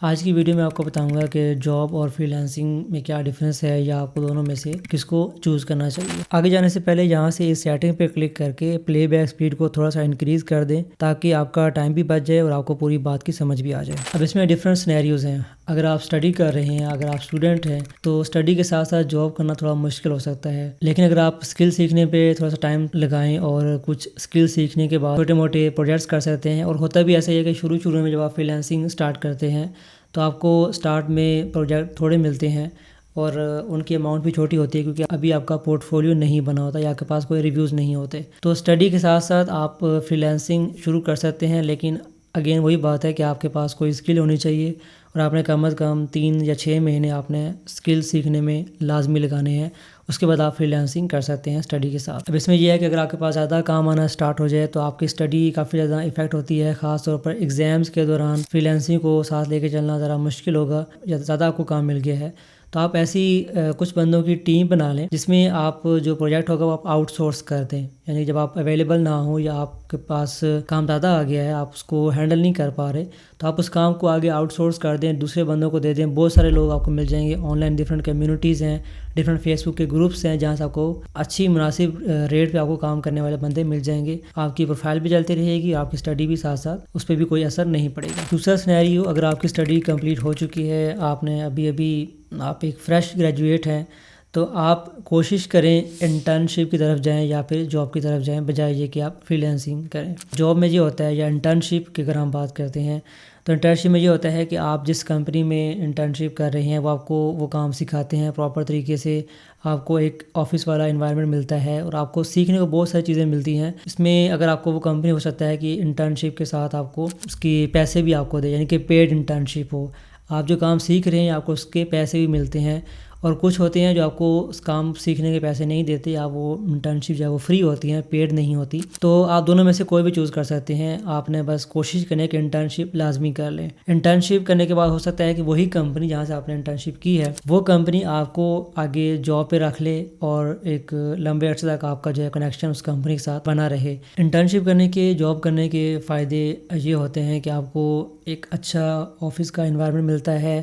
آج کی ویڈیو میں آپ کو بتاؤں گا کہ جاب اور فری لانسنگ میں کیا ڈفرینس ہے یا آپ کو دونوں میں سے کس کو چوز کرنا چاہیے۔ آگے جانے سے پہلے یہاں سے اس سیٹنگ پہ کلک کر کے پلے بیک سپیڈ کو تھوڑا سا انکریز کر دیں تاکہ آپ کا ٹائم بھی بچ جائے اور آپ کو پوری بات کی سمجھ بھی آ جائے۔ اب اس میں ڈفرینٹ سینیریوز ہیں۔ اگر آپ اسٹڈی کر رہے ہیں، اگر آپ اسٹوڈنٹ ہیں تو اسٹڈی کے ساتھ ساتھ جاب کرنا تھوڑا مشکل ہو سکتا ہے، لیکن اگر آپ اسکل سیکھنے پہ تھوڑا سا ٹائم لگائیں اور کچھ اسکل سیکھنے کے بعد چھوٹے موٹے پروجیکٹس کر سکتے ہیں۔ اور ہوتا بھی ایسا ہی ہے کہ شروع میں جب آپ فری لانسنگ اسٹارٹ کرتے ہیں تو آپ کو اسٹارٹ میں پروجیکٹ تھوڑے ملتے ہیں اور ان کی اماؤنٹ بھی چھوٹی ہوتی ہے کیونکہ ابھی آپ کا پورٹ فولیو نہیں بنا ہوتا یا آپ کے پاس کوئی ریویوز نہیں ہوتے۔ تو اسٹڈی کے ساتھ ساتھ آپ فری لانسنگ شروع کر سکتے ہیں، لیکن اگین وہی بات ہے کہ آپ کے پاس کوئی اسکل ہونی چاہیے اور آپ نے کم از کم 3 یا 6 مہینے آپ نے اسکل سیکھنے میں لازمی لگانے ہیں۔ اس کے بعد آپ فری لانسنگ کر سکتے ہیں اسٹڈی کے ساتھ۔ اب اس میں یہ ہے کہ اگر آپ کے پاس زیادہ کام آنا اسٹارٹ ہو جائے تو آپ کی اسٹڈی کافی زیادہ افیکٹ ہوتی ہے، خاص طور پر ایگزامس کے دوران فری لانسنگ کو ساتھ لے کے چلنا ذرا مشکل ہوگا یا زیادہ آپ کو کام مل گیا ہے تو آپ ایسی کچھ بندوں کی ٹیم بنا لیں جس میں آپ جو پروجیکٹ ہوگا وہ آپ آؤٹ سورس کر دیں، یعنی جب آپ اویلیبل نہ ہوں یا آپ کے پاس کام زیادہ آ گیا ہے، آپ اس کو ہینڈل نہیں کر پا رہے تو آپ اس کام کو آگے آؤٹ سورس کر دیں، دوسرے بندوں کو دے دیں۔ بہت سارے لوگ آپ کو مل جائیں گے آن لائن، ڈفرینٹ کمیونٹیز ہیں، ڈفرینٹ فیس بک کے گروپس ہیں جہاں سے آپ کو اچھی مناسب ریٹ پہ آپ کو کام کرنے والے بندے مل جائیں گے۔ آپ کی پروفائل بھی چلتی رہے گی، آپ کی اسٹڈی بھی ساتھ ساتھ اس پہ بھی کوئی اثر نہیں پڑے گا۔ دوسرا سینیریو، اگر آپ کی اسٹڈی کمپلیٹ ہو چکی ہے، آپ ایک فریش گریجویٹ ہیں تو آپ کوشش کریں انٹرنشپ کی طرف جائیں یا پھر جاب کی طرف جائیں، بجائے یہ کہ آپ فری لانسنگ کریں۔ جاب میں یہ ہوتا ہے یا انٹرنشپ کی اگر ہم بات کرتے ہیں تو انٹرنشپ میں یہ ہوتا ہے کہ آپ جس کمپنی میں انٹرنشپ کر رہے ہیں وہ آپ کو وہ کام سکھاتے ہیں پراپر طریقے سے، آپ کو ایک آفس والا انوائرمنٹ ملتا ہے اور آپ کو سیکھنے کو بہت ساری چیزیں ملتی ہیں۔ اس میں اگر آپ کو وہ کمپنی ہو سکتا ہے کہ انٹرنشپ کے ساتھ آپ کو اس کی پیسے بھی آپ کو دے، یعنی کہ پیڈ انٹرنشپ ہو، آپ جو کام سیکھ رہے ہیں آپ کو اس کے پیسے بھی ملتے ہیں۔ اور کچھ ہوتے ہیں جو آپ کو اس کام سیکھنے کے پیسے نہیں دیتے یا وہ انٹرنشپ جو ہے وہ فری ہوتی ہیں، پیڈ نہیں ہوتی، تو آپ دونوں میں سے کوئی بھی چوز کر سکتے ہیں۔ آپ نے بس کوشش کریں کہ انٹرنشپ لازمی کر لیں۔ انٹرنشپ کرنے کے بعد ہو سکتا ہے کہ وہی کمپنی جہاں سے آپ نے انٹرنشپ کی ہے وہ کمپنی آپ کو آگے جاب پہ رکھ لے اور ایک لمبے عرصے تک آپ کا جو ہے کنیکشن اس کمپنی کے ساتھ بنا رہے۔ انٹرنشپ کرنے کے، جاب کرنے کے فائدے یہ ہوتے ہیں کہ آپ کو ایک اچھا آفس کا انوائرمنٹ ملتا ہے،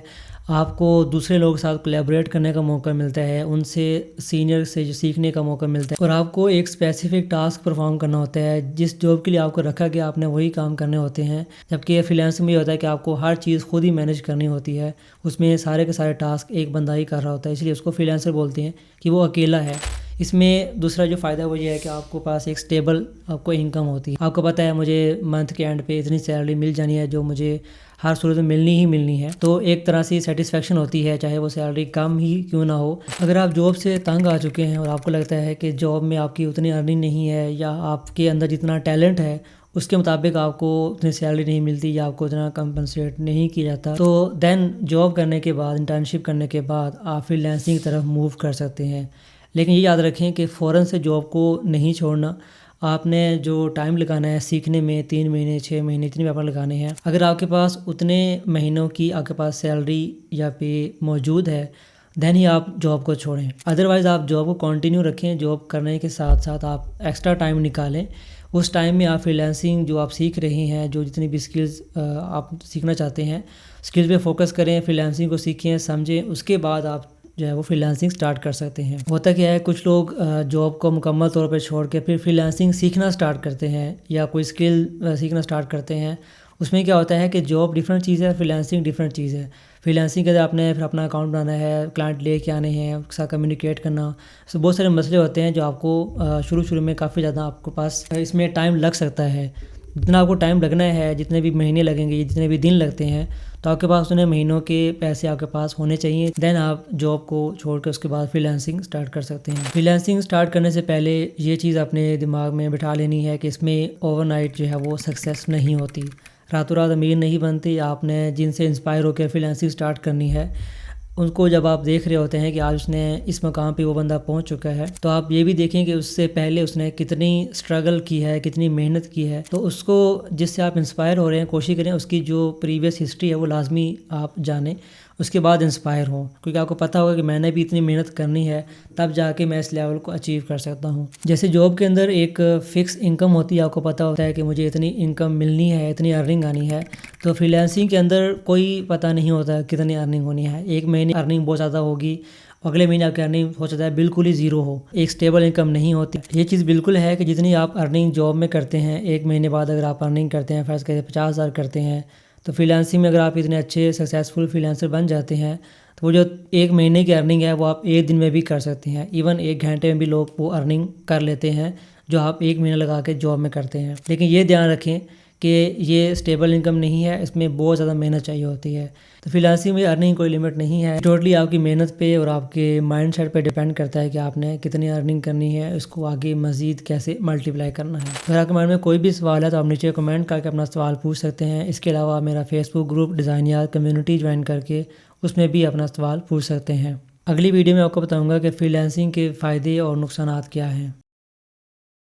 آپ کو دوسرے لوگوں کے ساتھ کولیبریٹ کرنے کا موقع ملتا ہے، ان سے سینئر سے جو سیکھنے کا موقع ملتا ہے، اور آپ کو ایک اسپیسیفک ٹاسک پرفارم کرنا ہوتا ہے۔ جس جاب کے لیے آپ کو رکھا گیا آپ نے وہی کام کرنے ہوتے ہیں، جبکہ فری لانسنگ میں یہ ہوتا ہے کہ آپ کو ہر چیز خود ہی مینیج کرنی ہوتی ہے، اس میں سارے کے سارے ٹاسک ایک بندہ ہی کر رہا ہوتا ہے، اس لیے اس کو فری لانسر بولتے ہیں کہ وہ اکیلا ہے۔ اس میں دوسرا جو فائدہ وہ یہ ہے کہ آپ کو پاس ایک سٹیبل آپ کو انکم ہوتی ہے، آپ کو پتہ ہے مجھے منتھ کے اینڈ پہ اتنی سیلری مل جانی ہے جو مجھے ہر صورت میں ملنی ہے، تو ایک طرح سے سیٹسفیکشن ہوتی ہے چاہے وہ سیلری کم ہی کیوں نہ ہو۔ اگر آپ جاب سے تنگ آ چکے ہیں اور آپ کو لگتا ہے کہ جاب میں آپ کی اتنی ارننگ نہیں ہے یا آپ کے اندر جتنا ٹیلنٹ ہے اس کے مطابق آپ کو اتنی سیلری نہیں ملتی یا آپ کو اتنا کمپنسیٹ نہیں کیا جاتا، تو دین جاب کرنے کے بعد، انٹرنشپ کرنے کے بعد آپ فری لانسنگ کی طرف موو کر سکتے ہیں۔ لیکن یہ یاد رکھیں کہ فوراً سے جاب کو نہیں چھوڑنا، آپ نے جو ٹائم لگانا ہے سیکھنے میں، 3 مہینے 6 مہینے اتنے بھی آپ لگانے ہیں، اگر آپ کے پاس اتنے مہینوں کی آپ کے پاس سیلری یا پے موجود ہے دین ہی آپ جاب کو چھوڑیں۔ ادروائز آپ جاب کو کنٹینیو رکھیں، جاب کرنے کے ساتھ ساتھ آپ ایکسٹرا ٹائم نکالیں، اس ٹائم میں آپ فری لانسنگ جو آپ سیکھ رہے ہیں، جو جتنی بھی اسکلز آپ سیکھنا چاہتے ہیں اسکلز پہ فوکس کریں، فری لانسنگ کو سیکھیں سمجھیں، اس کے بعد آپ جو ہے وہ فری لانسنگ سٹارٹ کر سکتے ہیں۔ ہوتا کیا ہے کچھ لوگ جاب کو مکمل طور پہ چھوڑ کے پھر فری لانسنگ سیکھنا سٹارٹ کرتے ہیں یا کوئی اسکل سیکھنا سٹارٹ کرتے ہیں۔ اس میں کیا ہوتا ہے کہ جاب ڈفرینٹ چیز ہے، فری لانسنگ ڈفرینٹ چیز ہے۔ فری لانسنگ کے اندر آپ نے پھر اپنا اکاؤنٹ بنانا ہے، کلائنٹ لے کے آنے ہیں، اس کے ساتھ کمیونیکیٹ کرنا، بہت سارے مسئلے ہوتے ہیں جو آپ کو شروع میں کافی زیادہ آپ کے پاس اس میں ٹائم لگ سکتا ہے۔ جتنا آپ کو ٹائم لگنا ہے، جتنے بھی مہینے لگیں گے، جتنے بھی دن لگتے ہیں، تو آپ کے پاس اتنے مہینوں کے پیسے آپ کے پاس ہونے چاہیے، دین آپ جاب کو چھوڑ کے اس کے بعد فری لانسنگ سٹارٹ کر سکتے ہیں۔ فری لانسنگ سٹارٹ کرنے سے پہلے یہ چیز اپنے دماغ میں بٹھا لینی ہے کہ اس میں اوور نائٹ جو ہے وہ سکسیس نہیں ہوتی، راتوں رات امیر نہیں بنتی۔ آپ نے جن سے انسپائر ہو کے فری لانسنگ سٹارٹ کرنی ہے، ان کو جب آپ دیکھ رہے ہوتے ہیں کہ آج اس نے اس مقام پہ وہ بندہ پہنچ چکا ہے، تو آپ یہ بھی دیکھیں کہ اس سے پہلے اس نے کتنی اسٹرگل کی ہے، کتنی محنت کی ہے. تو اس کو جس سے آپ انسپائر ہو رہے ہیں، کوشش کریں اس کی جو پریویس ہسٹری ہے وہ لازمی آپ جانیں، اس کے بعد انسپائر ہوں، کیونکہ آپ کو پتہ ہوگا کہ میں نے بھی اتنی محنت کرنی ہے تب جا کے میں اس لیول کو اچیو کر سکتا ہوں. جیسے جاب کے اندر ایک فکس انکم ہوتی ہے، آپ کو پتہ ہوتا ہے کہ مجھے اتنی انکم ملنی ہے، اتنی ارننگ آنی ہے. تو فری لانسنگ کے اندر کوئی پتہ نہیں ہوتا کتنی ارننگ ہونی ہے. ایک مہینے ارننگ بہت زیادہ ہوگی، اگلے مہینے آپ کی ارننگ ہو سکتا ہے بالکل ہی زیرو ہو، ایک سٹیبل انکم نہیں ہوتی. یہ چیز بالکل ہے کہ جتنی آپ ارننگ جاب میں کرتے ہیں، ایک مہینے بعد اگر آپ ارننگ کرتے ہیں، فرض کریں 50,000 کرتے ہیں، تو فری لانسنگ میں اگر آپ اتنے اچھے سکسیزفل فری لانسر بن جاتے ہیں تو وہ جو ایک مہینے کی ارننگ ہے وہ آپ ایک دن میں بھی کر سکتے ہیں. ایون ایک گھنٹے میں بھی لوگ وہ ارننگ کر لیتے ہیں جو آپ ایک مہینہ لگا کے جاب میں کرتے ہیں. لیکن یہ دھیان رکھیں کہ یہ سٹیبل انکم نہیں ہے، اس میں بہت زیادہ محنت چاہیے ہوتی ہے. تو فری لانسنگ میں ارننگ کوئی لمٹ نہیں ہے، ٹوٹلی آپ کی محنت پہ اور آپ کے مائنڈ سیٹ پہ ڈیپینڈ کرتا ہے کہ آپ نے کتنی ارننگ کرنی ہے، اس کو آگے مزید کیسے ملٹیپلائی کرنا ہے. اگر آپ کے مائنڈ میں کوئی بھی سوال ہے تو آپ نیچے کمنٹ کر کے اپنا سوال پوچھ سکتے ہیں. اس کے علاوہ میرا فیس بک گروپ ڈیزائن یار کمیونٹی جوائن کر کے اس میں بھی اپنا سوال پوچھ سکتے ہیں. اگلی ویڈیو میں آپ کو بتاؤں گا کہ فری لانسنگ کے فائدے اور نقصانات کیا ہیں.